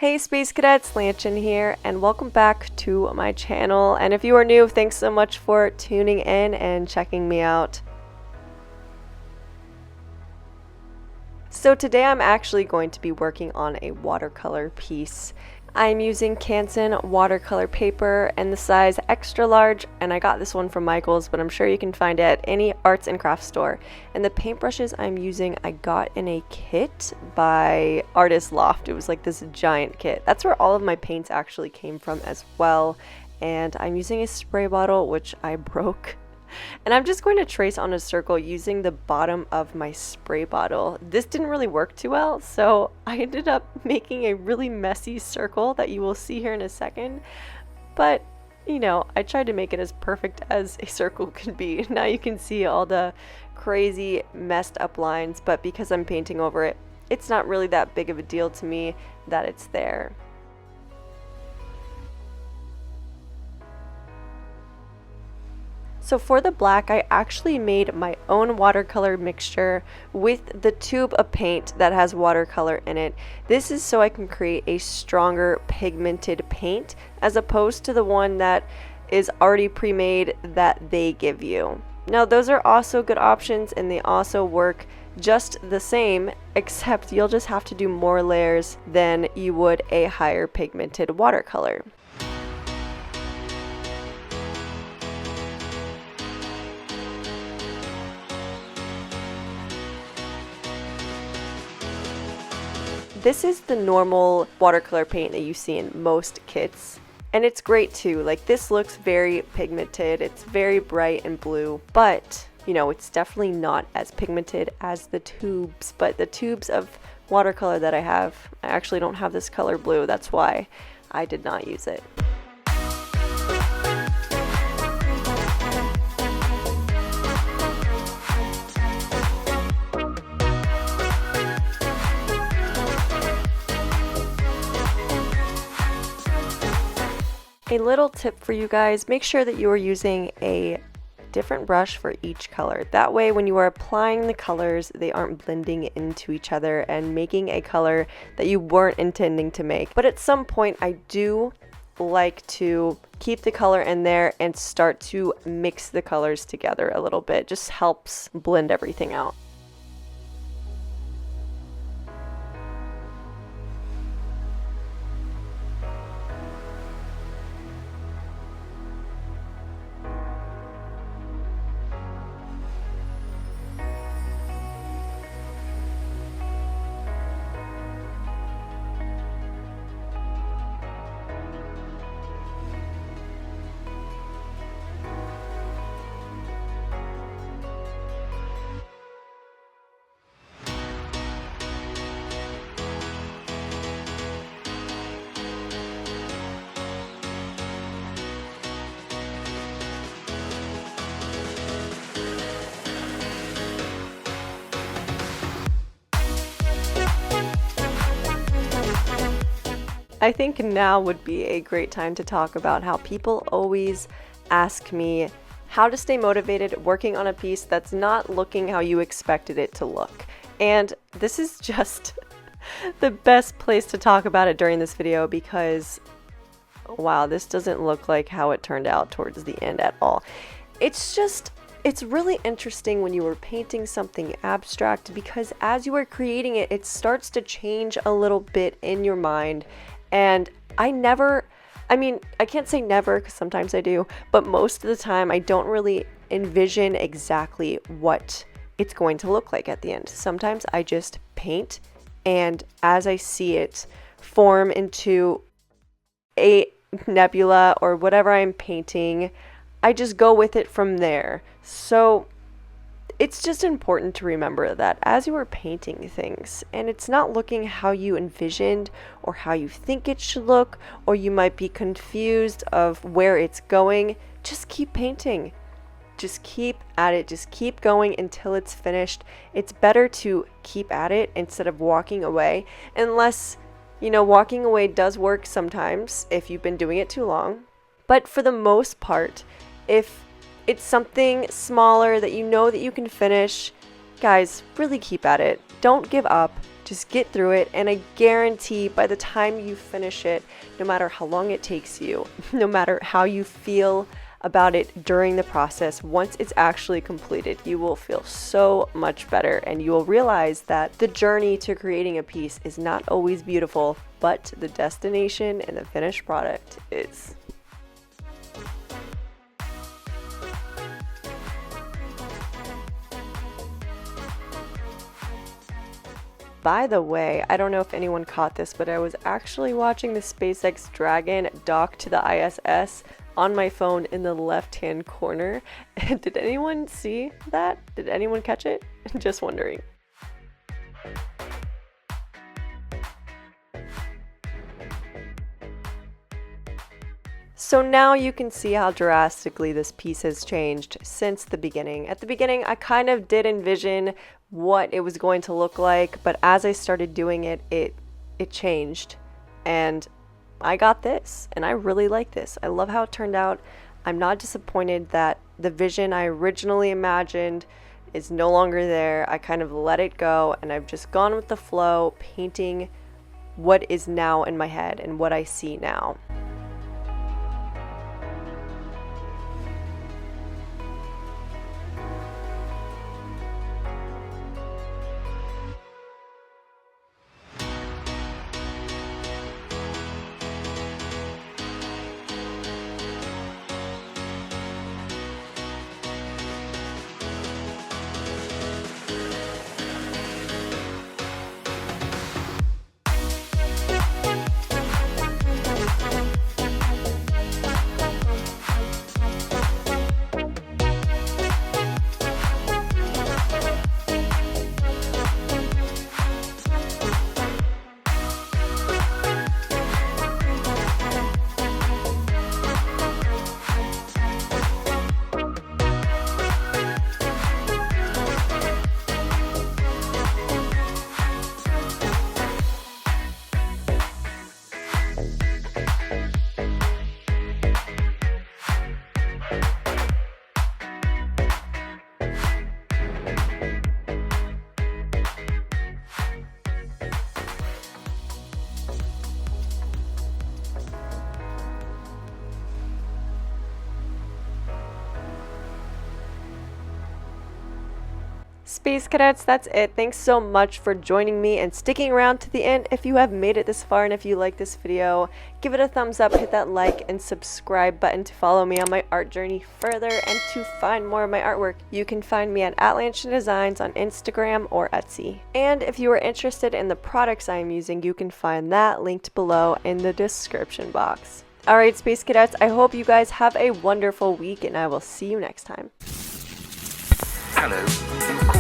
Hey Space Cadets, Lanchen here, and welcome back to my channel. And if you are new, thanks so much for tuning in and checking me out. So today I'm actually going to be working on a watercolor piece. I'm using Canson watercolor paper and the size extra large, and I got this one from Michael's, but I'm sure you can find it at any arts and crafts store. And the paintbrushes I'm using I got in a kit by Artist Loft. It was like this giant kit. That's where all of my paints actually came from as well. And I'm using a spray bottle, which I broke. And I'm just going to trace on a circle using the bottom of my spray bottle. This didn't really work too well, so I ended up making a really messy circle that you will see here in a second. But, you know, I tried to make it as perfect as a circle could be. Now you can see all the crazy messed up lines, but because I'm painting over it, it's not really that big of a deal to me that it's there. So for the black, I actually made my own watercolor mixture with the tube of paint that has watercolor in it. This is so I can create a stronger pigmented paint as opposed to the one that is already pre-made that they give you. Now those are also good options and they also work just the same, except you'll just have to do more layers than you would a higher pigmented watercolor. This is the normal watercolor paint that you see in most kits, and it's great too. Like, this looks very pigmented, it's very bright and blue, but you know, it's definitely not as pigmented as the tubes. But the tubes of watercolor that I have, I actually don't have this color blue, that's why I did not use it. A little tip for you guys, make sure that you are using a different brush for each color. That way when you are applying the colors, they aren't blending into each other and making a color that you weren't intending to make. But at some point I do like to keep the color in there and start to mix the colors together a little bit. Just helps blend everything out. I think now would be a great time to talk about how people always ask me how to stay motivated working on a piece that's not looking how you expected it to look. And this is just the best place to talk about it during this video because, wow, this doesn't look like how it turned out towards the end at all. It's really interesting when you are painting something abstract because as you are creating it, it starts to change a little bit in your mind. And I can't say never because sometimes I do, but most of the time I don't really envision exactly what it's going to look like at the end. Sometimes I just paint, and as I see it form into a nebula or whatever I'm painting, I just go with it from there. So it's just important to remember that as you are painting things and it's not looking how you envisioned or how you think it should look, or you might be confused of where it's going, just keep painting. Just keep at it. Just keep going until it's finished. It's better to keep at it instead of walking away, unless, you know, walking away does work sometimes if you've been doing it too long. But for the most part, if it's something smaller that you know that you can finish, guys, really keep at it. Don't give up. Just get through it, and I guarantee by the time you finish it, no matter how long it takes you, no matter how you feel about it during the process, once it's actually completed, you will feel so much better, and you will realize that the journey to creating a piece is not always beautiful, but the destination and the finished product is. By the way, I don't know if anyone caught this, but I was actually watching the SpaceX Dragon dock to the ISS on my phone in the left-hand corner. Did anyone see that? Did anyone catch it? Just wondering. So now you can see how drastically this piece has changed since the beginning. At the beginning, I kind of did envision what it was going to look like, but as I started doing it, it changed, and I got this, and I really like this. I love how it turned out. I'm not disappointed that the vision I originally imagined is no longer there. I kind of let it go, and I've just gone with the flow, painting what is now in my head and what I see now. Space Cadets, that's it. Thanks so much for joining me and sticking around to the end. If you have made it this far and if you like this video, give it a thumbs up, hit that like and subscribe button to follow me on my art journey further and to find more of my artwork. You can find me at Lanchen Designs on Instagram or Etsy. And if you are interested in the products I am using, you can find that linked below in the description box. Alright, Space Cadets, I hope you guys have a wonderful week and I will see you next time. Hello.